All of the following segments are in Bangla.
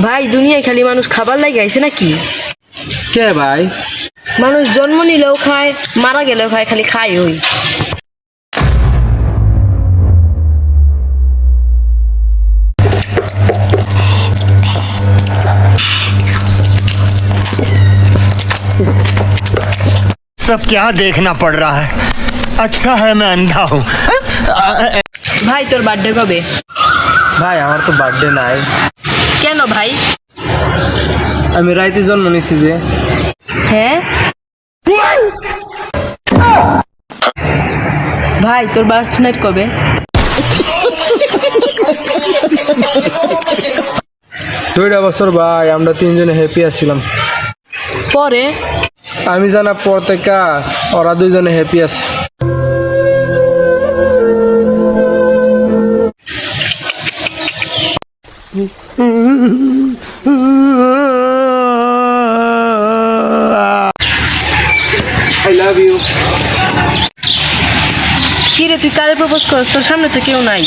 ভাই দুনিয়ায় খালি মানুষ খাবার লাগে আইছে নাকি? কে ভাই? মানুষ জন্ম নিলেও খায়, মারা গেলেও খায়, খালি খায় ওই। सब क्या देखना पड़ रहा है। अच्छा है मैं अंधा हूँ। ভাই তোর বার্থডে কবে? ভাই আমার তো বার্থডে নাই। কেন ভাই? আমি রাইতে জন্ম নিছি যে। হ্যাঁ ভাই তোর বার্থ নাইট কবে? 2টা বছর ভাই আমরা 3জনে হ্যাপি আছিলাম। পরে আমি জানার পর থেকে ওরা 2জনে হ্যাপি আছে। I love you. কি রে তুই কারে প্রপোজ করছ? তোর সামনে তো কেউ নাই।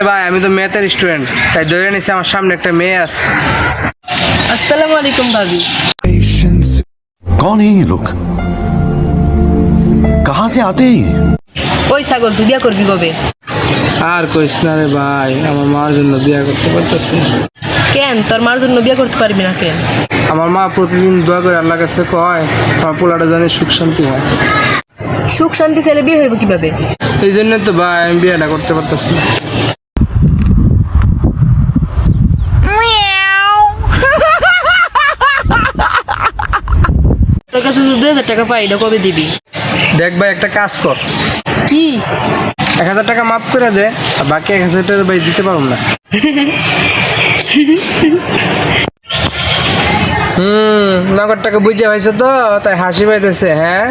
ভাই আমি তো ম্যাথের স্টুডেন্ট, তাই ধরে নিছি আমার সামনে একটা মেয়ে আছে। আসসালামু আলাইকুম ভাবি। कौन है ये लोग? कहाँ से आते हैं ये? ওই ছাগল তুই বিয়া করবি কবে? আর কইস না রে ভাই, আমার মার জন্য বিয়ে করতে পারতেছি না। কেন তোর মার জন্য বিয়া করতে পারবি না কেন? আমার মা প্রতিদিন দোয়া করে আল্লাহর কাছে কয় আমার পোলাটা জানি সুখ শান্তি হয়। সুখ শান্তি ছেলে বিয়ে হইব কিভাবে? এই জন্য তো ভাই আমি বিয়েটা করতে পারতেছি না। তোর কাছে যদি 2000 টাকা পাই এটা কবে দিবি? দেখ ভাই একটা কাজ কর, কি? 1000 টাকা মাফ করে দে, আর বাকি 1000 টাকা ভাই দিতে পারব না। নগদ টাকা বুঝে হয়েছে তো, তাই হাসি পাইতেছে। হ্যাঁ